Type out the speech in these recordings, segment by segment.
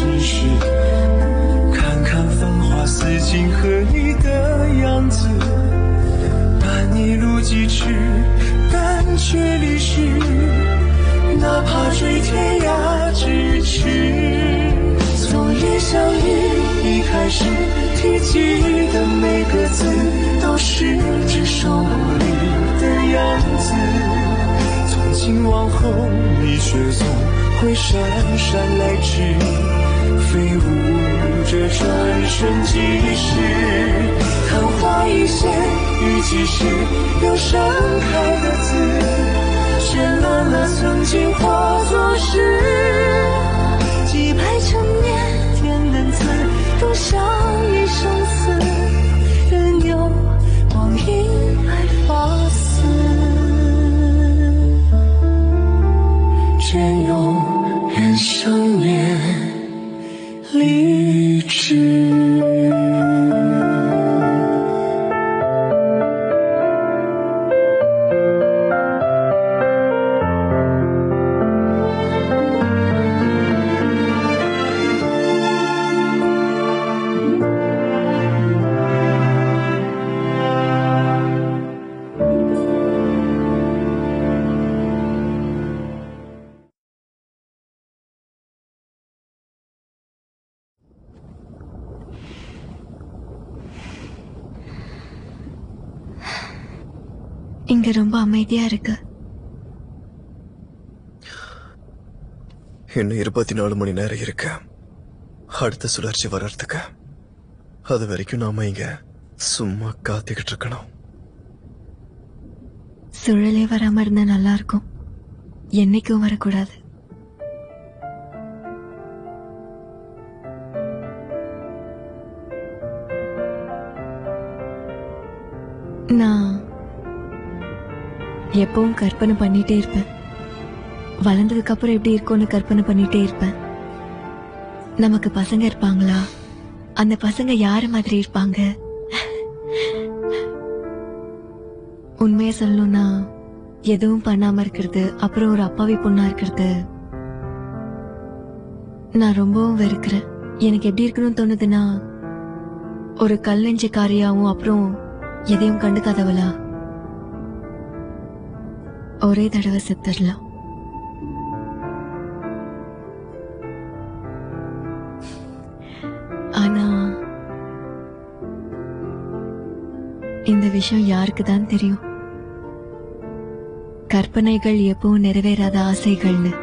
只是看看繁华似锦和你的样子，伴你路几尺，但却离世，哪怕追天涯咫尺。从一相遇一开始提及的每个字，都是这首里的样子。从今往后，你却总会姗姗来迟，飞舞着转瞬即逝。昙花一现，雨季时又盛开的字，绚烂了曾经化作诗。几百成年天人字，都像一生死，任由光阴来发丝，愿永远相恋立志。இங்க ரொம்ப அமைதியா இருக்கு. இன்னும் 24 மணி நேரம் இருக்கு அடுத்த சுழற்சி வர்றதுக்கு. அது வரைக்கும் நாம இங்க சும்மா காத்துக்கிட்டு இருக்கணும். சுழலே வராம இருந்தா நல்லா இருக்கும். என்னைக்கும் வரக்கூடாது. நான் எப்பவும் கற்பனை பண்ணிட்டே இருப்பேன். வளர்ந்ததுக்கு அப்புறம் எப்படி இருக்கும்னு கற்பனை பண்ணிட்டே இருப்பேன். நமக்கு பசங்க இருப்பாங்களா? அந்த பசங்க யாரு மாதிரி இருப்பாங்க? உண்மையா சொல்லணும்னா எதுவும் பண்ணாம இருக்கிறது, அப்புறம் ஒரு அப்பாவி பொண்ணா இருக்கிறது நான் ரொம்பவும் வெறுக்கிறேன். எனக்கு எப்படி இருக்கணும்னு தோணுதுன்னா, ஒரு கல் நெஞ்சக்காரியாவும் அப்புறம் எதையும் கண்டுக்காதவளா ஒரே தடவை செத்துடலாம். ஆனா இந்த விஷயம் யாருக்கு தான் தெரியும்? கற்பனைகள் எப்பவும் நிறைவேறாத ஆசைகள்னு.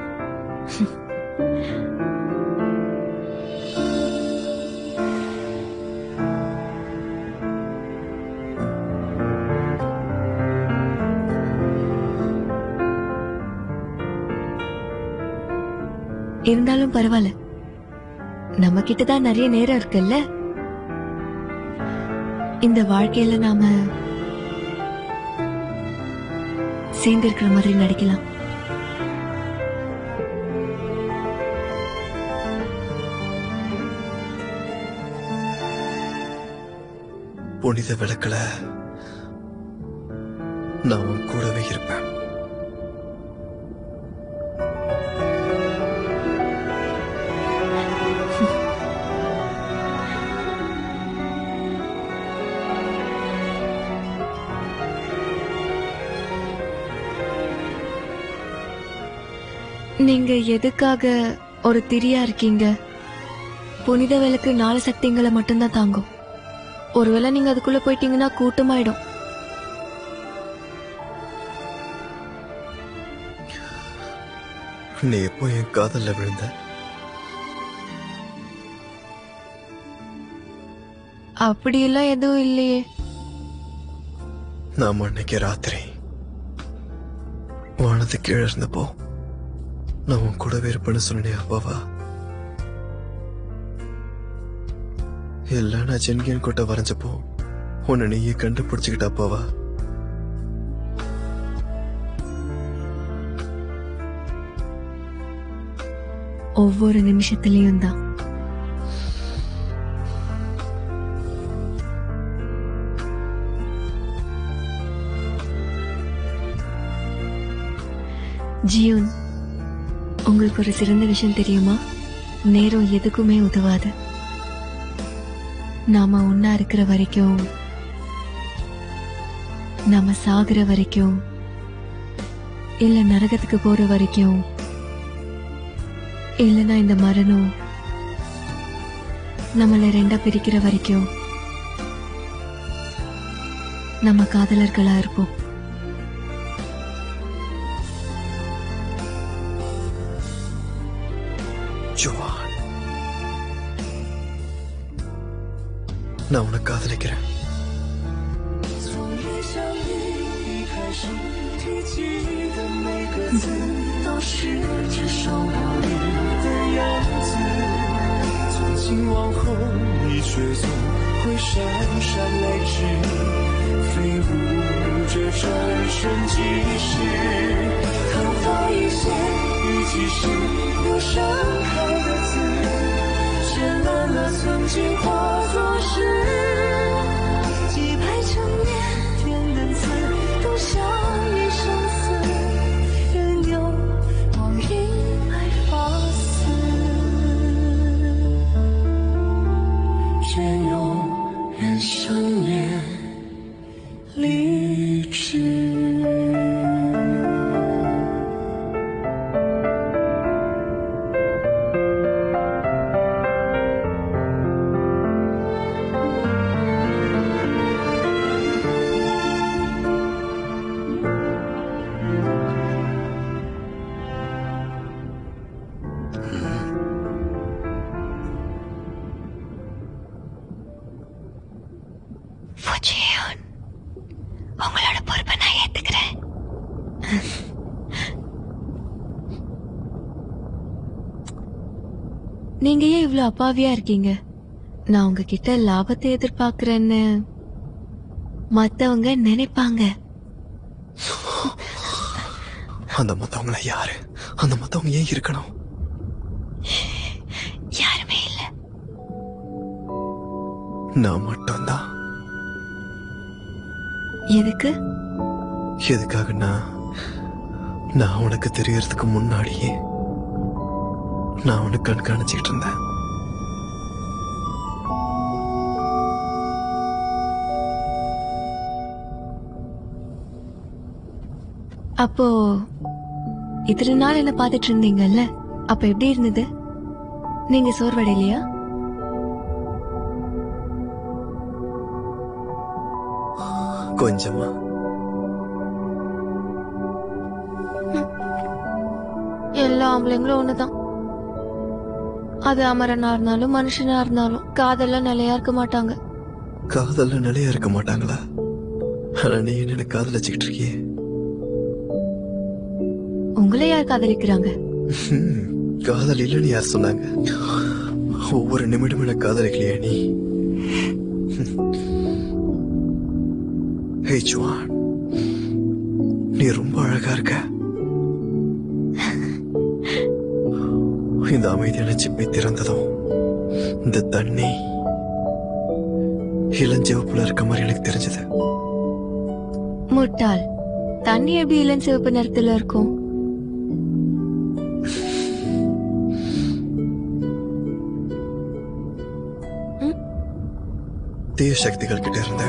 இருந்தாலும் பரவாயில்ல, நம்ம கிட்டதான் நிறைய நேரம் இருக்குல்ல. இந்த வாழ்க்கையில நாம சேர்ந்து இருக்கிற மாதிரி நடிக்கலாம். புனித விளக்கல நான் உன் கூடவே இருப்பேன். நீங்க எதுக்காக ஒரு திரியா இருக்கீங்க? புனித விளக்கு 4 சக்திங்களை மட்டும்தான் தாங்கும். ஒருவேளை நீங்க அதுக்குள்ள போயிட்டீங்கன்னா கூட்டமாயிடும். நீ எப்போ என் காதல்ல விழுந்த? அப்படியெல்லாம் எதுவும் இல்லையே. நாம அன்னைக்கு ராத்திரி வானத்து கீழே இருந்தப்போ நான் உன் கூடவே இருப்பேன்னு சொன்னேன் அப்பாவா. எல்லாம் நான் ஜென்கியன் கோட்டை வரைஞ்சப்போ உன்னை நீயே கண்டுபிடிச்சுக்கிட்ட அப்பாவா. ஒவ்வொரு நிமிஷத்திலையும் தான். ஜியோன், உங்களுக்கு ஒரு சிறந்த விஷயம் தெரியுமா? நேரம் எதுக்குமே உதவாது. நாம ஒன்னா இருக்கிற வரைக்கும், நாம சாகுற வரைக்கும், இல்ல நரகத்துக்கு போற வரைக்கும், இல்லனா இந்த மரணம் நம்மள ரெண்டா பிரிக்கிற வரைக்கும் நம்ம காதலர்களா இருப்போம். ஜுவான், நான் உன்னை காதலிக்கிறேன். 从一想你一开始提起的每个字，都是至少我你的样子。从今往后，你却总会姗姗来迟，飞舞着转瞬即逝。看花一谢，雨季时有盛开的字，绚烂了曾经化作诗。几排成年点的字，都像一生死，任由光阴来发丝，愿永远相恋励志。உங்களோட பொறுப்பை நான் ஏத்துக்கிறேன். நீங்க ஏன் இவ்வளவு அப்பாவியா இருக்கீங்க? நான் உங்ககிட்ட லாபத்தை எதிர்பார்க்கிறேன்னு மத்தவங்க நினைப்பாங்க. அந்த மத்தவங்கள யாரு? அந்த மத்தவங்க ஏன் இருக்கணும்? யாருமே இல்ல, நான் மட்டும்தான். எதுக்கு? எதுக்காகன்னா, நான் உனக்கு தெரியறதுக்கு முன்னாடியே நான் உனக்கு கண்காணிச்சுக்கிட்டு இருந்தேன். அப்போ இத்தனை நாள் என்ன பாத்துட்டு இருந்தீங்கல்ல, அப்ப எப்படி இருந்தது? நீங்க சோர்வடையிலையா? கொஞ்சமா. எல்லா ஆம்பளைங்களும் ஒண்ணுதான். அது அமரனா இருந்தாலும் மனுஷனா இருந்தாலும் காதல்ல நிலையா இருக்க மாட்டாங்க. காதல்ல நிலையா இருக்க மாட்டாங்களா? ஆனா நீ என்ன காதலிச்சுக்கிட்டு இருக்கியே. உங்களை யார் காதலிக்கிறாங்க? காதல் இல்லைன்னு யார் சொன்னாங்க? ஒவ்வொரு நிமிடம் என்ன காதலிக்கலையா நீ? ஹே ஜுவான், நீ ரொம்ப அழகா இருக்க. இந்த அமைதியான சிப்பை திறந்ததும் இந்த தண்ணி இளஞ்சிவப்புல இருக்க மாதிரி எனக்கு தெரிஞ்சது. முட்டாள், தண்ணி எப்படி இளஞ்சிவப்பு நிறத்துல இருக்கும்? தீய சக்திகள் கிட்ட இருந்த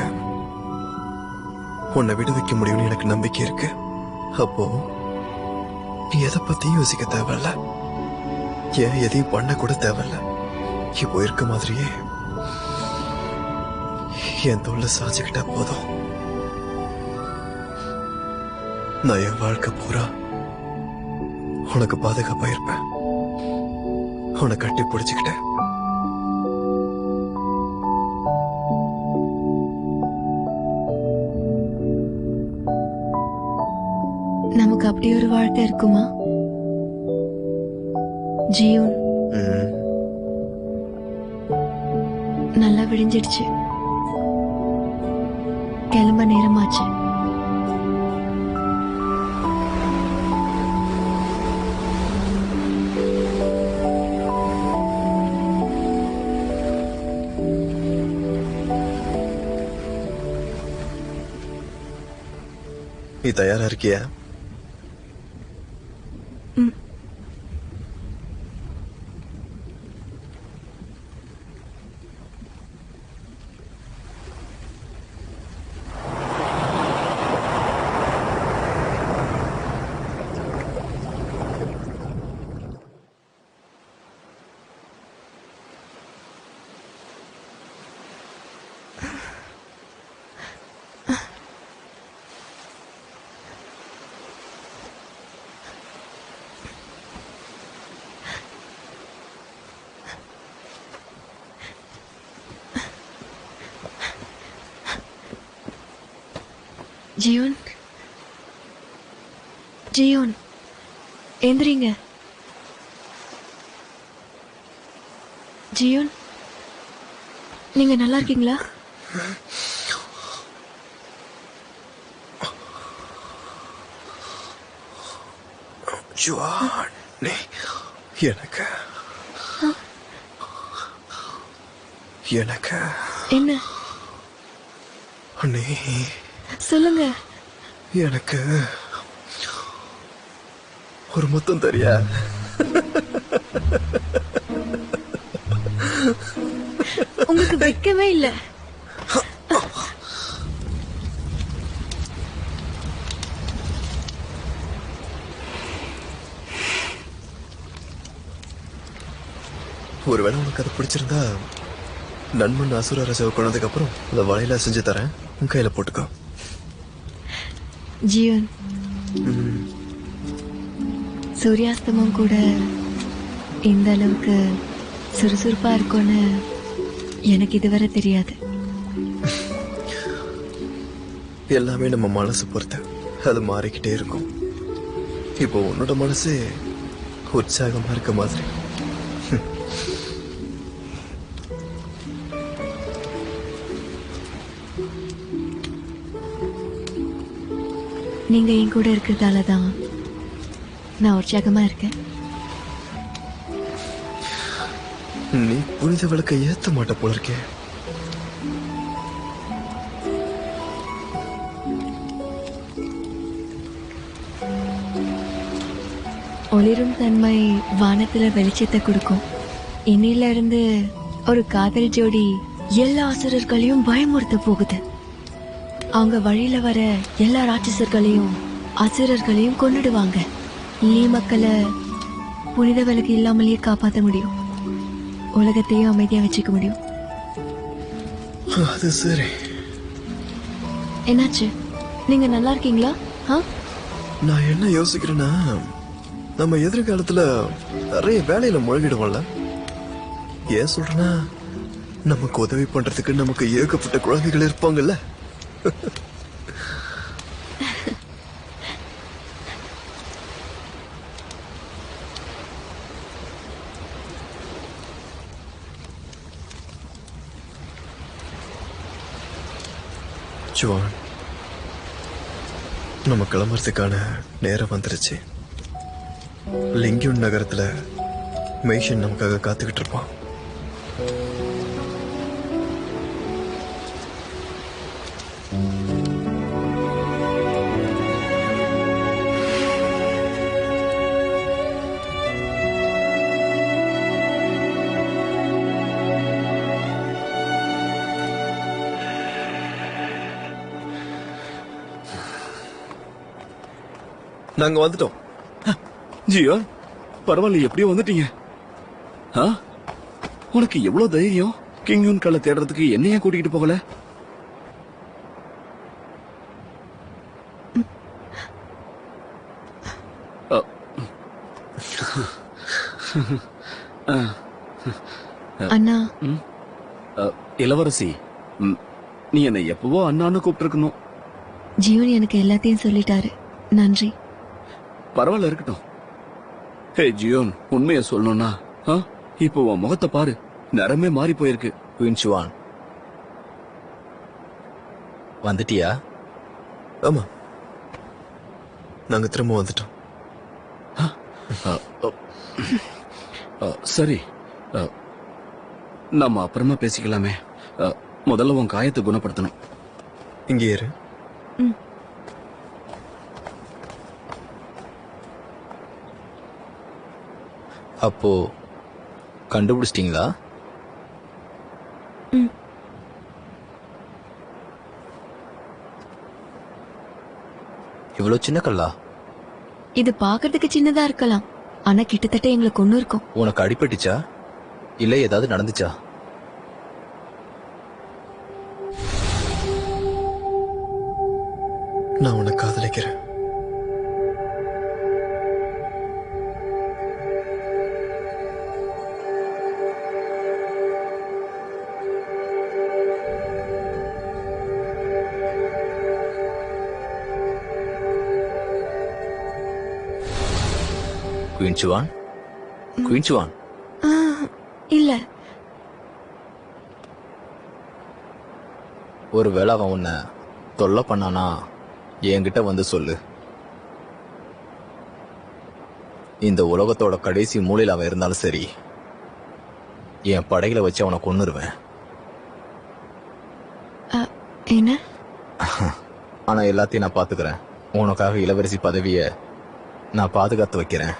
உன்னை விடுவிக்க முடியும்னு எனக்கு நம்பிக்கை இருக்கு. அப்போ நீ எதை பத்தியும் யோசிக்க தேவையில்ல, ஏன் எதையும் பண்ண கூட தேவையில்ல. இப்போ இருக்க மாதிரியே என் தோல்ல சாஞ்சுக்கிட்டா போதும். நான் என் வாழ்க்கை பூரா உனக்கு பாதுகாப்பா இருப்பேன். உன்னை கட்டி பிடிச்சுக்கிட்டேன். நமக்கு அப்படி ஒரு வாழ்க்கை இருக்குமா? ஜியூன், நல்லா விடிஞ்சிடுச்சு, கிளம்ப நேரமாச்சு. நீ தயாரா இருக்கியா? ஜியோன், ஜியோன், எந்திரிங்க. ஜியோன், நீங்க நல்லா இருக்கீங்களா? ஜுவான், நீ எனக்கு எனக்கு என்ன நீ சொல்லுங்க. எனக்கு ஒரு முத்தம் தெரியா? உங்களுக்கு வெக்கமே இல்ல. ஒருவேளை உனக்கு அது பிடிச்சிருந்தா நண்பன் அசுர ரசவை கொண்டதுக்கு அப்புறம் அந்த வலையில செஞ்சு தரேன், உன் கையில போட்டுக்கோ. ஜியோன், சூரியாஸ்தமம் கூட இந்த அளவுக்கு சுறுசுறுப்பா இருக்கும்னு எனக்கு இதுவரை தெரியாது. எல்லாமே நம்ம மனசு பொறுத்து அது மாறிக்கிட்டே இருக்கும். இப்போ உன்னோட மனசு உற்சாகமா இருக்க மாதிரி. நீங்க என் கூட இருக்கிறதால தான் நான் உற்சாகமா இருக்கேன். நீ புனித விளக்க ஏத்த மாட்ட போல இருக்கே. ஒளிரும் தன்மை வானத்துல வெளிச்சத்தை கொடுக்கும். இன்னில இருந்து ஒரு காதல் ஜோடி எல்லா அசுரர்களையும் பயமுறுத்த போகுது. அவங்க வழியில வர எல்லா ராட்சசர்களையும் அசுரர்களையும் கொன்னுடுவாங்க. நீ மக்களை புனித விளக்கு இல்லாமலேயே காப்பாற்ற முடியும். உலகத்தையும் அமைதியா வச்சுக்க முடியும். அது சரி. என்னாச்சு? நீங்க நல்லா இருக்கீங்களா? நான் என்ன யோசிக்கிறேன்னா, நம்ம எதிர்காலத்துல நிறைய வேலையில முழுகிடுவோம்ல. ஏன் சொல்றேன்னா, நமக்கு உதவி பண்றதுக்கு நமக்கு ஏகப்பட்ட குழந்தைகள் இருப்பாங்கல்ல. ஜுவான், நம்ம கிளம்புறதுக்கான நேரம் வந்துருச்சு. லிங்கியூன் நகரத்துல மெய்ஷன் நமக்காக காத்துக்கிட்டு இருப்பான். நாங்க வந்துட்டோம். ஜியோ, பரவாயில்ல, எப்படியோ வந்துட்டீங்க. உனக்கு எவ்வளவு தைரியம்? கிங்யூன் கல்ல தேடுறதுக்கு என்னையா கூட்டிகிட்டு போகல? அண்ணா, இளவரசி, நீ என்னை எப்பவோ அண்ணான்னு கூப்பிட்டு இருக்கணும். ஜீவன் எனக்கு எல்லாத்தையும் சொல்லிட்டாரு. நன்றி. பரவாயில்ல, இருக்கட்டும். ஹே ஜியோன், உண்மைய சொல்லணும்னா இப்போ உன் முகத்தை பாரு, நிறமே மாறி போயிருக்கு. குயின்சுவான், வந்துட்டியா? ஆமா, நாங்க திரும்ப வந்துட்டோம். சரி, நம்ம அப்புறமா பேசிக்கலாமே. முதல்ல உன் காயத்தை குணப்படுத்தணும். இங்கே இரு. அப்போ கண்டுபிடிச்சிட்டீங்களா? இவ்வளவு சின்ன கல்லா? இது பாக்குறதுக்கு சின்னதா இருக்கலாம், ஆனா கிட்டத்தட்ட எங்களை கொண்டு இருக்கும். உனக்கு அடிபட்டுச்சா இல்ல ஏதாவது நடந்துச்சா? நான் உன்னை காதலிக்கிறேன். Queen சுவான், queen சுவான். ஆ, இல்ல. ஒருவேளை அவன் உன்னை தொல்லை பண்ணானா என்கிட்ட வந்து சொல்லு. இந்த உலகத்தோட கடைசி மூலையில் அவன் இருந்தாலும் சரி, என் படைகளை வச்சு அவனை கொன்னுருவேன். என்ன? ஆனா எல்லாத்தையும் நான் பாத்துக்கிறேன். உனக்காக இளவரசி பதவிய நான் பாதுகாத்து வைக்கிறேன்.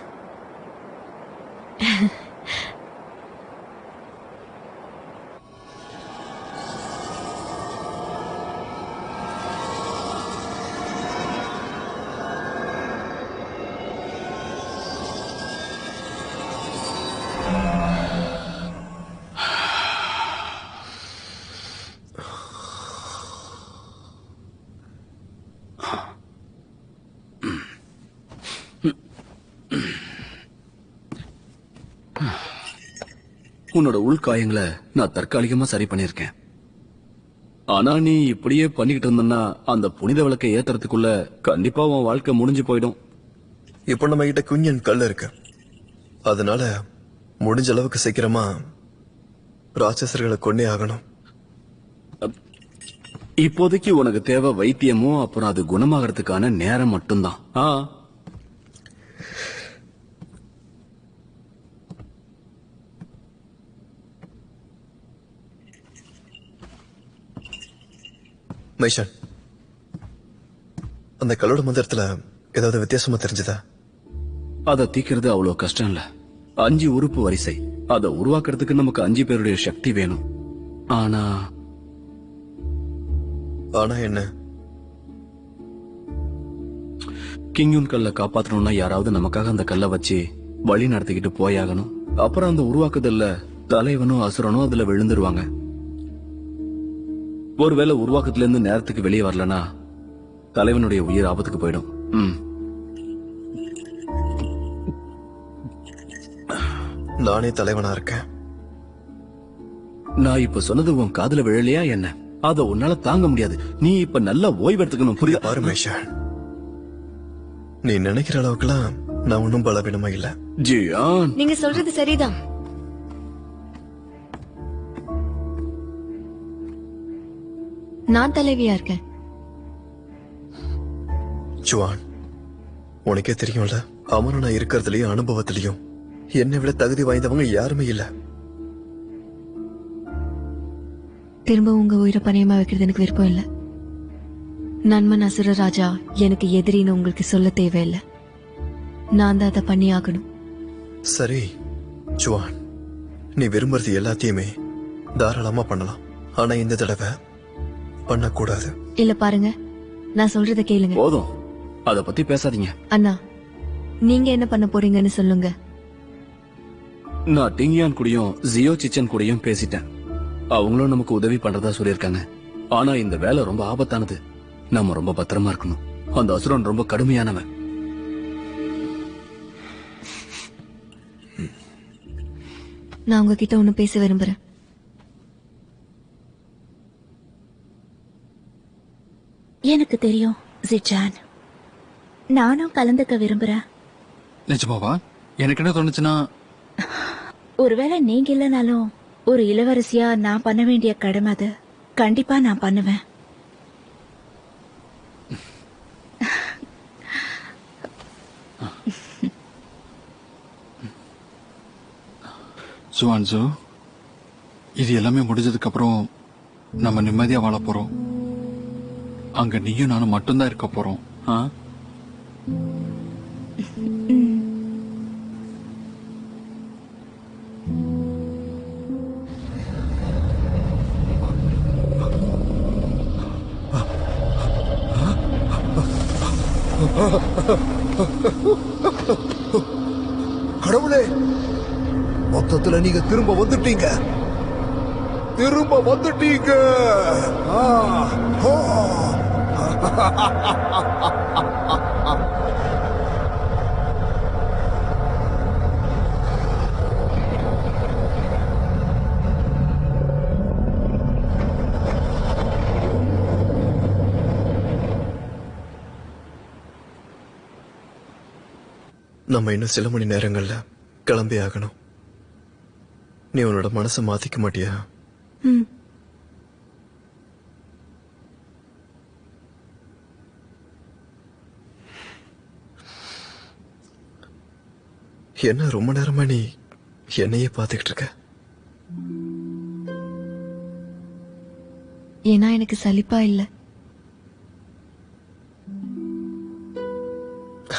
உன்னோட உள்காயங்களை நான் தற்காலிகமா சரி பண்ணிருக்கேன். ஆனா நீ இப்படியே பண்ணிக்கிட்டு இருந்தன்னா அந்த புனித விளக்கை ஏத்துறதுக்குள்ள கண்டிப்பா உன் வாழ்க்கை முடிஞ்சு போயிடும். இப்போ நம்ம கிட்ட குஞ்சன் கல் இருக்கு. அதனால முடிஞ்ச அளவுக்கு சீக்கிரமா ராட்சசர்களை கொன்னே ஆகணும். இப்போதைக்கு உனக்கு தேவை வைத்தியமும் அப்புறம் அது குணமாகறதுக்கான நேரம் மட்டும்தான். மைஷான், அந்த கல்லோட மந்திரத்துல ஏதாவது வித்தியாசமா தெரிஞ்சதா? அதை தீக்கிறது அவ்வளவு கஷ்டம் இல்ல. 5 உறுப்பு வரிசை. அதை உருவாக்குறதுக்கு நமக்கு 5 பேருடைய சக்தி வேணும். ஆனா ஆனா என்ன? கிங்யூன் கல்லை காப்பாற்றணும்னா யாராவது நமக்காக அந்த கல்லை வச்சு வழி நடத்திக்கிட்டு போயாகணும். அப்புறம் அந்த உருவாக்குதல்ல தலைவனும் அசுரனும் அதுல விழுந்துருவாங்க. ஒருவேளை உருவாக்கத்துல இருந்து நேரத்துக்கு வெளியே வரலனா தலைவனுடைய உயிர் ஆபத்துக்கு போயிடும். நானே தலைவனா இருக்கேன். நான் இப்ப சொன்னது உன் காதுல விழலையா என்ன? அத உன்னால தாங்க முடியாது. நீ இப்ப நல்லா ஓய்வு எடுத்துக்கணும். புரியுதா? பாரு மைஷான், நீ நினைக்கிற அளவுக்குலாம் நான் ஒன்னும் பலவீனமா இல்ல. ஜியான், நீங்க சொல்றது சரிதான். நான் தலைவியா இருக்கேன். ஜுவான், உனக்கே தெரியும்ல, அமரனா இருக்கிறதுலயும் அனுபவத்திலையும் என்னை விட தகுதி வாய்ந்தவங்க யாருமே இல்ல. திரும்ப உங்க உயிரை பணியமா வைக்கிறது எனக்கு விருப்பம் இல்ல. நண்பன் அசுர ராஜா எனக்கு எதிரின்னு உங்களுக்கு சொல்ல தேவையில்லை. நான் தான் அதை பண்ணி ஆகணும். சரி ஜுவான், நீ விரும்புறது எல்லாத்தையுமே தாராளமா பண்ணலாம். ஆனா இந்த தடவை பண்ணக்கூடாது. இல்ல பாருங்க, நான் சொல்றத கேளுங்க. போதும், அத பத்தி பேசாதீங்க. அண்ணா, நீங்க என்ன பண்ண போறீங்கன்னு சொல்லுங்க. நான் டிங்கியான் கூடயும் ஜியோ சிச்சன் கூடயும் பேசிட்டேன். அவங்களும் நமக்கு உதவி பண்றதா சொல்லியிருக்காங்க. ஆனா இந்த வேலை ரொம்ப ஆபத்தானது. நாம ரொம்ப பத்திரமா இருக்கணும். அந்த அசுரன் ரொம்ப கடுமையானவன். நான் உங்ககிட்ட ஒண்ணு பேச விரும்புறேன். எனக்கு தெரியும் ஜிச்சான், நானும் கலந்துக்க விரும்புறேன். நிஜமாவா? எனக்கு என்ன தோணுச்சுன்னா, ஒருவேளை நீங்க இல்லைனாலும் ஒரு இளவரசியா நான் பண்ண வேண்டிய கடமை அது. கண்டிப்பா நான் பண்ணுவேன். சுவான்சு, இது எல்லாமே முடிஞ்சதுக்கு அப்புறம் நம்ம நிம்மதியா வாழ போறோம். அங்க நீயும் நானும் மட்டும்தான் இருக்க போறோம். கடவுளே, மொத்தத்துல நீங்க திரும்ப வந்துட்டீங்க. நம்ம இன்னும் சில மணி நேரங்கள்ல கிளம்பி ஆகணும். நீ உன்னோட மனசை மாத்திக்க மாட்டியா? ம். என்ன ரொம்ப நேரமா நீ என்னையே பாத்துக்கிட்டு இருக்க? ஏன்னா எனக்கு சலிப்பா இல்ல.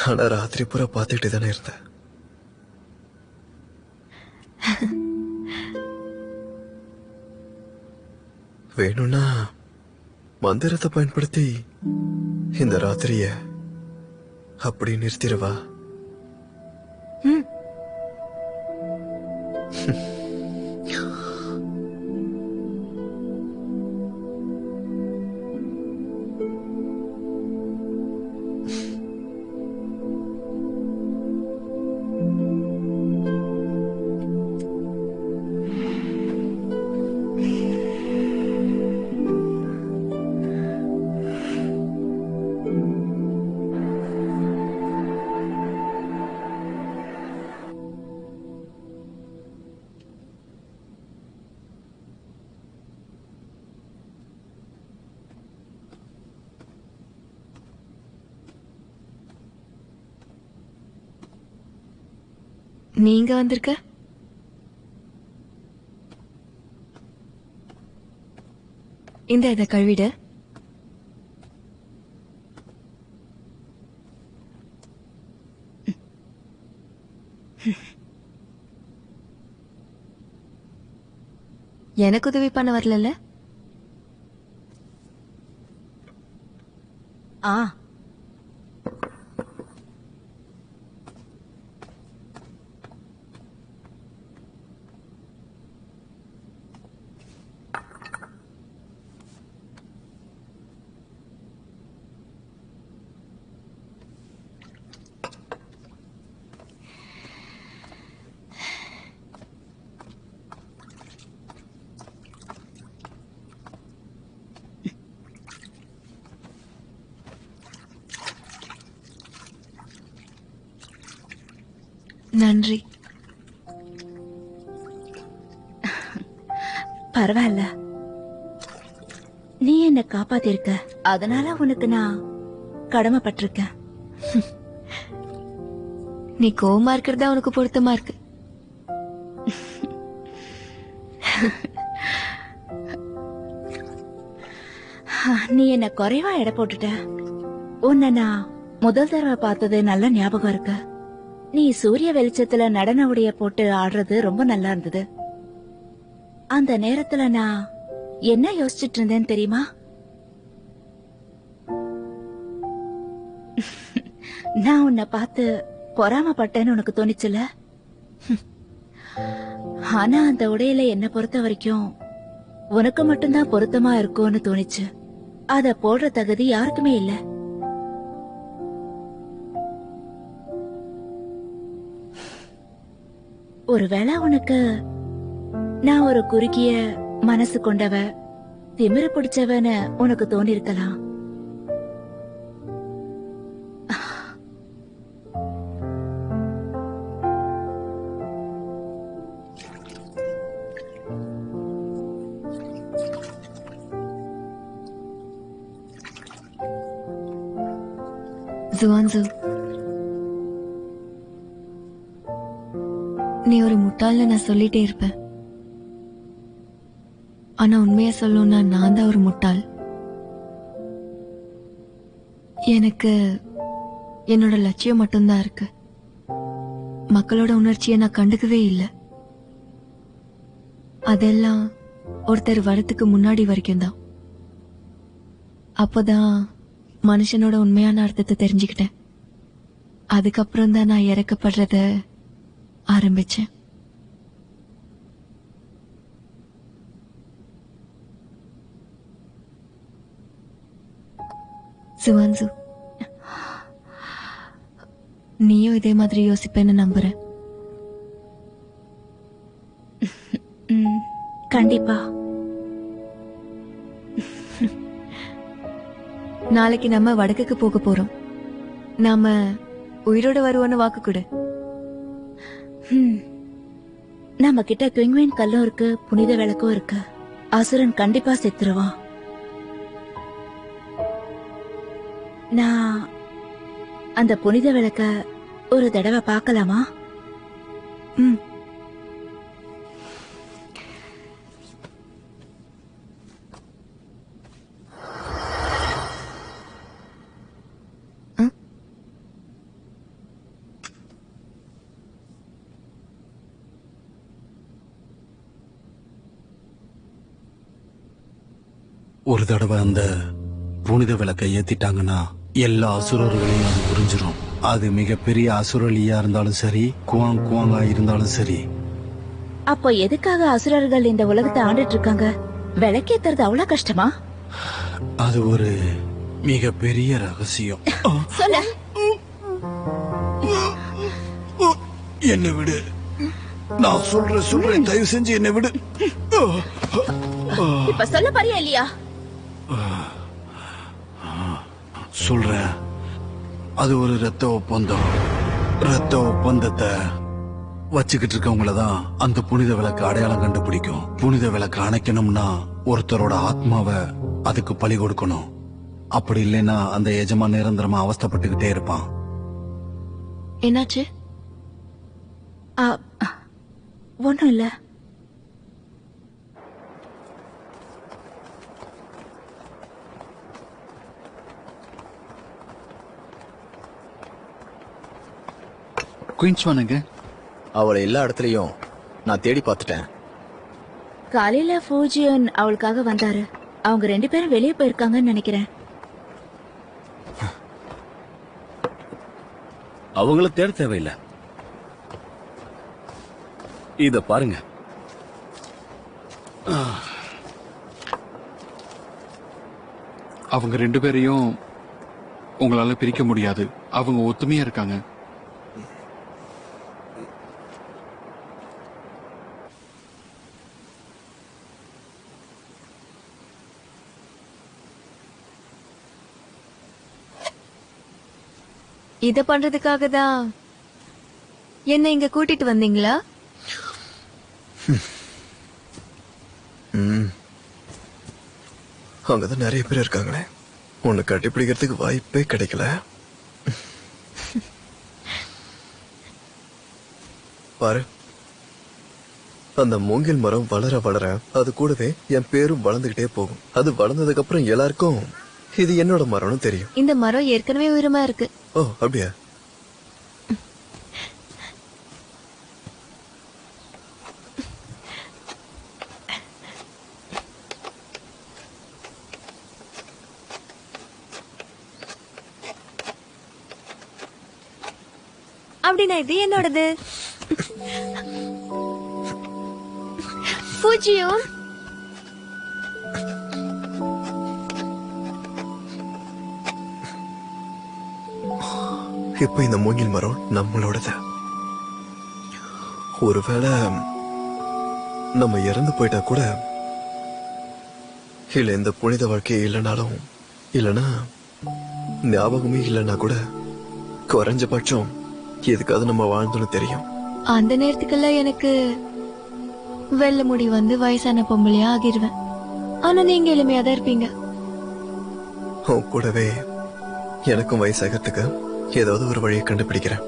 ஆனா ராத்திரி பூரா பாத்துக்கிட்டு தானே இருந்த. வேணும்னா மந்திரத்தை பயன்படுத்தி இந்த ராத்திரிய அப்படி நிறுத்திடுவா. ம். நீங்க வந்திருக்க? இந்த இதை கழுவிடு. எனக்கு உதவி பண்ண வரல. ஆ, நன்றி. பரவாயில்ல. நீ என்ன காப்பாத்திருக்க, அதனால உனக்கு நான் கடமைப்பட்டிருக்கேன். நீ கோவமா இருக்கிறதா உனக்கு பொருத்தமா இருக்கு. நீ என்ன குறைவா எடை போட்டுட்ட. உன்னை நான் முதல் தடவை பார்த்தது நல்ல ஞாபகம் இருக்கு. நீ சூரிய வெளிச்சத்துல நடன உடைய போட்டு ஆடுறது ரொம்ப நல்லா இருந்தது. அந்த நேரத்துல நான் என்ன யோசிச்சுட்டு இருந்தேன்னு தெரியுமா? நான் உன்னை பார்த்து பொறாமப்பட்டேன்னு உனக்கு தோணிச்சுல? ஆனா அந்த உடையில என்ன பொறுத்த வரைக்கும் உனக்கு மட்டும்தான் பொருத்தமா இருக்கும்னு தோணிச்சு. அத போடுற தகுதி யாருக்குமே இல்ல. ஒருவேளை உனக்கு நான் ஒரு குறுகிய மனசு கொண்டவ, திமிரு பிடிச்சவன்னு உனக்கு தோணிருக்கலாம். ஜுவான்சு, நீ ஒரு முட்டாள்னு நான் சொல்லிட்டே இருப்பேன். ஆனா உண்மையா சொல்லணும்னா நான் தான் ஒரு முட்டாள். எனக்கு என்னோட லட்சியம் மட்டும்தான் இருக்கு. மக்களோட உணர்ச்சியை நான் கண்டுக்கவே இல்லை. அதெல்லாம் ஒருத்தர் வரத்துக்கு முன்னாடி வரைக்கும் தான். அப்போதான் மனுஷனோட உண்மையான அர்த்தத்தை தெரிஞ்சுக்கிட்டேன். அதுக்கப்புறம் தான் நான் இறக்கப்படுறத ஆரம்பிச்சேன். சுவான்சு, நீயும் இதே மாதிரி யோசிப்பேன்னு நம்புறேன். கண்டிப்பா. நாளைக்கு நம்ம வடக்குக்கு போக போறோம். நாம உயிரோட வருவோன்னு வாக்கு கொடு. நம்ம கிட்ட குயிங்வின் கல்லும் இருக்கு, புனித விளக்கும் இருக்கு. அசுரன் கண்டிப்பா செத்துருவான். நான் அந்த புனித விளக்க ஒரு தடவை பார்க்கலாமா? ம். ஒரு தடவை அந்த புனித விளக்கை ஏத்திட்டாங்கன்னா எல்லா அசுரர்களையும் அது புரிஞ்சிடும். அது மிகப்பெரிய அசுரலியா இருந்தாலும் சரி, குவாங்கா இருந்தாலும் சரி. அப்போ எதுக்காக அசுரர்கள் இந்த உலகத்தை ஆண்டுட்டு இருக்காங்க? விளக்கேத்துறது அவ்வளவு கஷ்டமா? அது ஒரு மிகப்பெரிய ரகசியம். சொல்ல. என்ன விடு, நான் சொல்றேன், தயவு செஞ்சு என்ன விடு. இப்ப சொல்ல பாரியா இல்லையா? சொல்றேன். அது ஒரு ரத்த ஒப்பந்தம். ரத்த ஒப்பந்தத்தை வச்சுக்கிட்டு இருக்கவங்களதான் அந்த புனித விளக்கு அடையாளம் கண்டுபிடிக்கும். புனித விளக்கு அணைக்கணும்னா ஒருத்தரோட ஆத்மாவை அதுக்கு பலி கொடுக்கணும். அப்படி இல்லைன்னா அந்த எஜமான் நிரந்தரமா அவஸ்தைப்பட்டுக்கிட்டே இருப்பான். என்னாச்சு? ஒண்ணும் இல்ல. குயின்ஸ்வானுங்க அவளை எல்லா இடத்துலயும் நான் தேடி பார்த்துட்டேன். காலையில ஃபூஜியன் அவளுக்காக வந்தாரு. அவங்க 2 பேரும் வெளியே போயிருக்காங்கன்னு நினைக்கிறேன். அவங்கள தேட தேவையில்லை. இத பாருங்க. அவங்க 2 பேரையும் உங்களால பிரிக்க முடியாது. அவங்க ஒத்துமையா இருக்காங்க. இத பண்றதுக்காக தான் என்ன இங்க கூட்டிட்டு வந்தீங்களா? அங்கதான் நிறைய பேர் இருக்காங்களே, உன்னை கட்டிப்பிடிக்கிறதுக்கு வாய்ப்பே கிடைக்கல. பாரு, அந்த மூங்கில் மரம் வளர வளர அது கூடவே என் பேரும் வளர்ந்துகிட்டே போகும். அது வளர்ந்ததுக்கு அப்புறம் எல்லாருக்கும் இது என்னோட மரம்னு தெரியும். இந்த மரம் ஏற்கனவே உயரமா இருக்கு. ஓ, அப்படியா? அப்படின்னா இது என்னோடது. பூஜியோ, இப்ப இந்த மூங்கில் மரம் நம்மளோடது. ஒருவேளை நம்ம இறந்து போயிட்டா கூட, இல்ல இந்த புனித வாழ்க்கையே இல்லைனாலும், இல்லனா ஞாபகமே இல்லைன்னா கூட, குறைஞ்சபட்சம் எதுக்காவது நம்ம வாழ்ந்தோன்னு தெரியும். அந்த நேரத்துக்கெல்லாம் எனக்கு வெள்ளை முடி வந்து வயசான பொம்பளையா ஆகிருவேன். ஆனா நீங்க எளிமையா தான் இருப்பீங்க. உன் கூடவே எனக்கும் வயசாகிறதுக்கு ஏதாவது ஒரு வழியை கண்டுபிடிக்கிறேன்.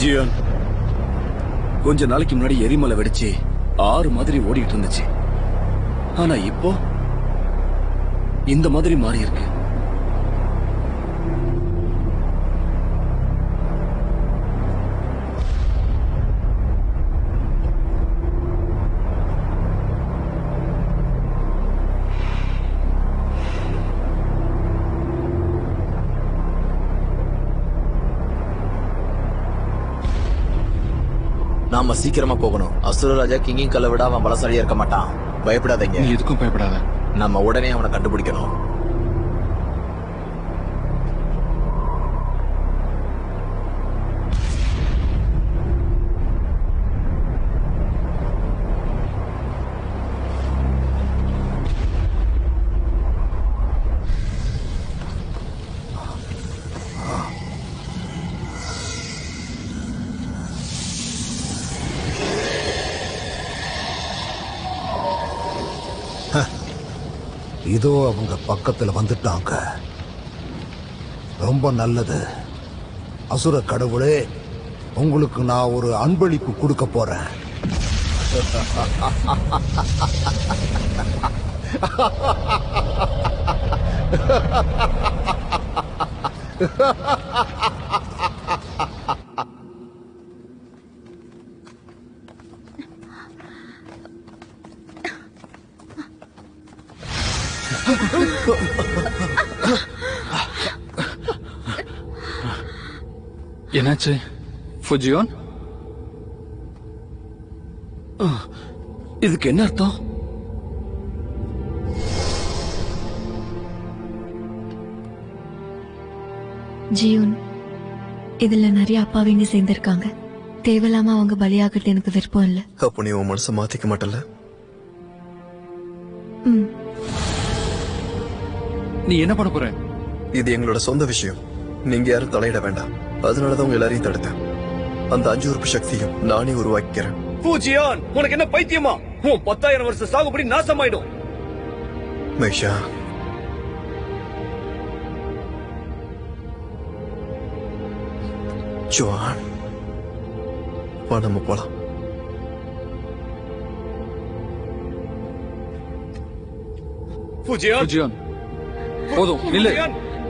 ஜியான், கொஞ்ச நாளைக்கு முன்னாடி எரிமலை வெடிச்சு ஆறு மாதிரி ஓடிட்டு இருந்துச்சு. ஆனா இப்போ இந்த மாதிரி மாறி இருக்கு. நாம சீக்கிரமா போகணும். அசுர ராஜா கிங்கிங் கல்ல விட அவன் பலசாலியா இருக்க மாட்டான். பயப்படாதீங்க. நீ எதுக்கும் பயப்படாத. நம்ம உடனே அவனை கண்டுபிடிக்கணும். இதோ அவங்க பக்கத்துல வந்துட்டாங்க. ரொம்ப நல்லது. அசுர கடவுளே, உங்களுக்கு நான் ஒரு அன்பளிப்பு கொடுக்க போறேன். என்னாச்சு ஃபுஜியோன்? இதுக்கு என்ன அர்த்தம்? ஜியூன், இதுல நிறைய அப்பாவிங்க சேர்ந்திருக்காங்க. தேவையில்லாம அவங்க பலியாகிறது எனக்கு விருப்பம் இல்ல. அப்போ நீ உன் மனசை மாத்திக்க மாட்டல? நீ என்ன பண்ண போற? இது எங்களோட சொந்த விஷயம். நீங்க யாரும் தலையிட வேண்டாம். அதனாலதான் உங்க எல்லாரையும் தடுத்தேன். அந்த 5 உறுப்பு சக்தியும் நானே உருவாக்கிறேன். பூஜியான், உனக்கு என்ன பைத்தியமா? உன் 10,000 வருஷ சாகுபடி நாசமாயிடும். மைஷா, ஜுவான், வா நம்ம போலாம். பூஜியான், ஃபுஜியோன், போதும் நில்லு.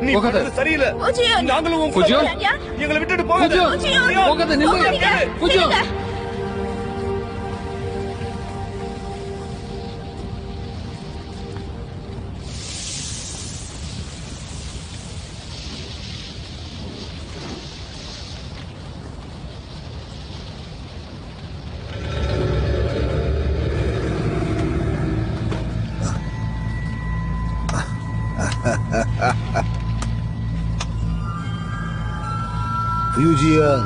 நீ போகாத. பண்ணது சரியில்லை. பூஜியான். நாங்களும் உன் கூட பூஜியான். வரோம். எங்களை விட்டுட்டு போகாத. ஃபுஜியோன், போகாத, நில்லு. ஃபுஜியோன். ஃபியூஜியன்,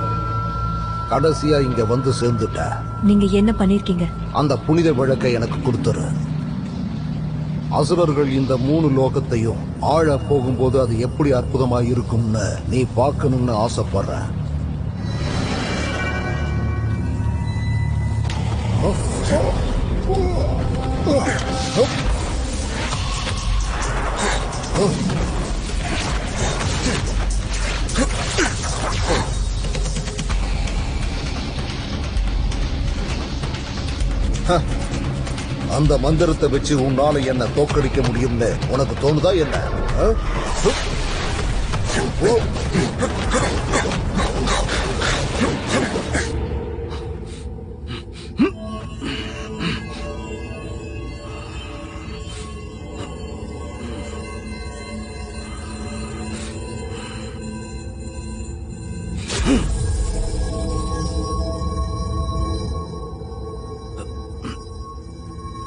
கடைசியா இங்க வந்து சேர்ந்துட்ட. நீங்க என்ன பண்ணிருக்கீங்க? அந்த புனித விளக்கை எனக்கு கொடுத்துரு. அசுரர்கள் இந்த 3 லோகத்தையும் ஆழ போகும்போது அது எப்படி அற்புதமா இருக்கும்னு நீ பார்க்கணும்னு ஆசைப்படுற. அந்த மந்திரத்தை வச்சு உன்னால என்ன தோக்கடிக்க முடியும்னு உனக்கு தோணுதா என்ன?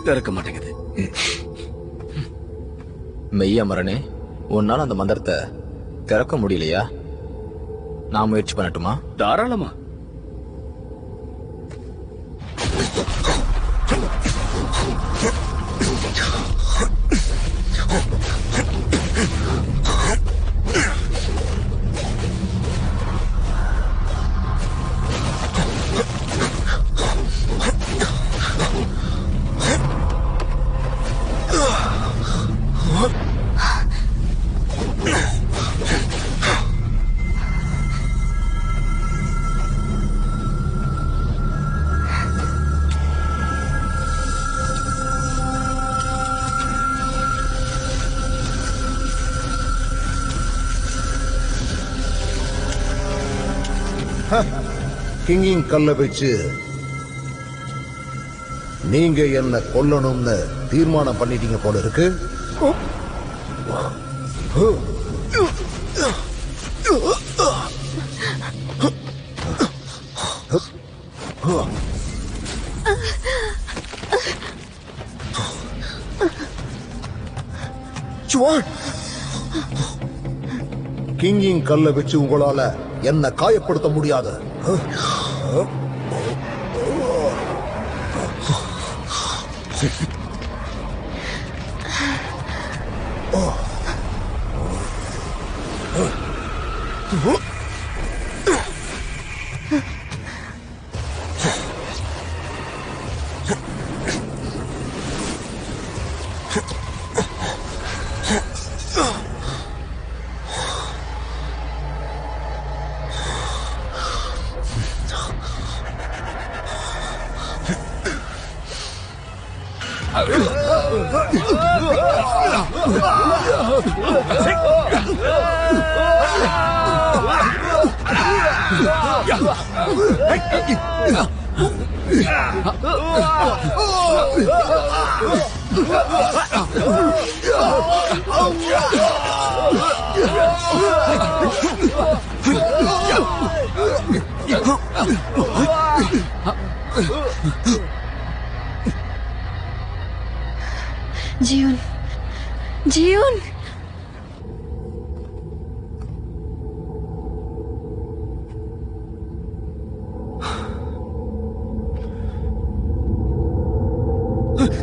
திறக்க மாட்டேங்குது. மெய்யமரனே, உன்னால அந்த மந்திரத்தை திறக்க முடியலையா? நான் முயற்சி பண்ணட்டுமா? தாராளமா. கிங்கிங் கல்ல வச்சு நீங்க என்ன கொல்லணும்னு தீர்மானம் பண்ணிட்டீங்க போல இருக்கு. கிங்கிங் கல்ல வச்சு உங்களால என்ன காயப்படுத்த முடியாது. Zion, Zion.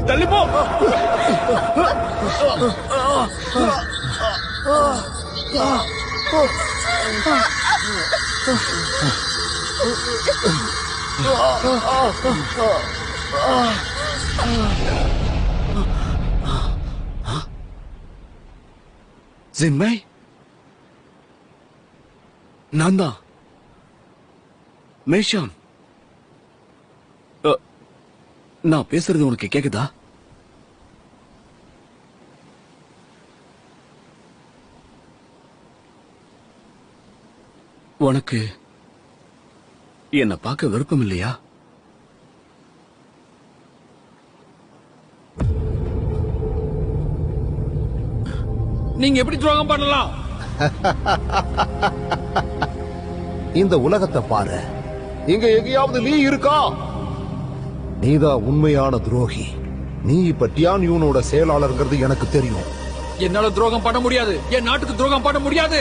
தள்ளி போ. ஜின்மை, நான் தான் மேஷான். நான் பேசுறது உனக்கு கேக்குதா? உனக்கு என்ன பார்க்க விருப்பம் இல்லையா? நீங்க எப்படி துரோகம் பண்ணலாம்? இந்த உலகத்தை பாரு, இங்க எங்கேயாவது நீ இருக்கா? நீதான் உண்மையான துரோகி. நீ இப்ப டியான்யூனோட செயலாளர்ங்கிறது எனக்கு தெரியும். என்னால துரோகம் பண்ண முடியாது. என் நாட்டுக்கு துரோகம் பண்ண முடியாது.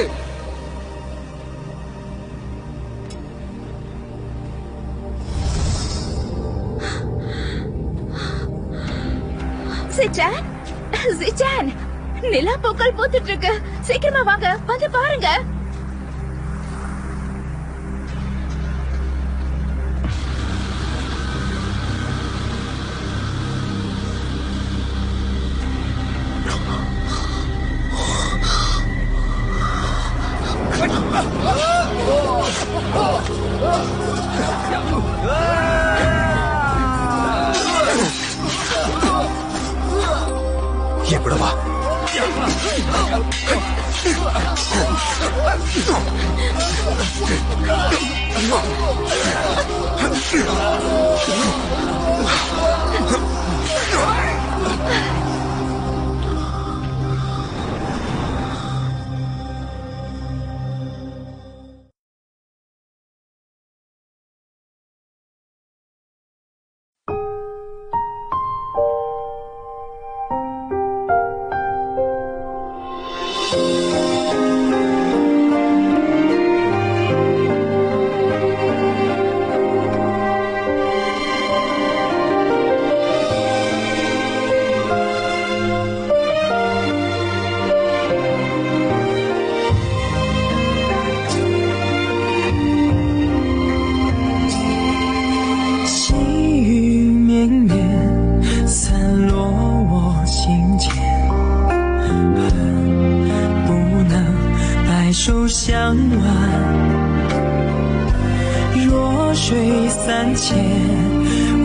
சிச்சான், சிச்சான், நிலா பூக்கள் பூத்துட்டு இருக்கு. சீக்கிரமா வாங்க, வந்து பாருங்க. என் கூட வா.手相挽，弱水三千，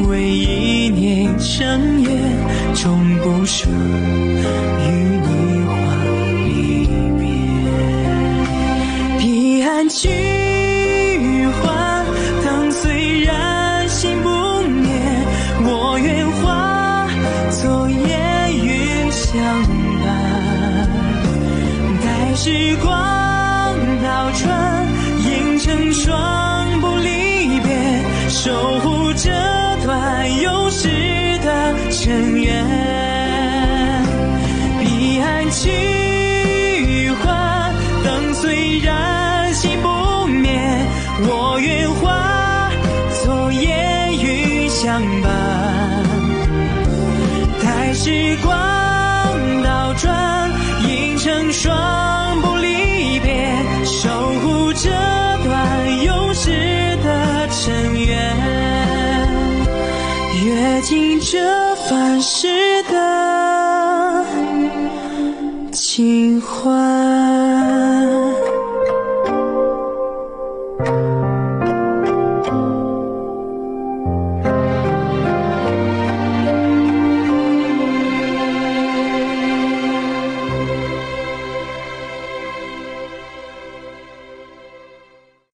为一念生厌，终不舍与你话离别。彼岸菊花时光倒转，映成双不离别，守护这段有时的尘缘。彼岸去花，灯虽然心不灭，我愿化作烟雨相伴。待时光倒转，映成双不离别，守护这段有时的尘缘，阅尽这凡世的情怀。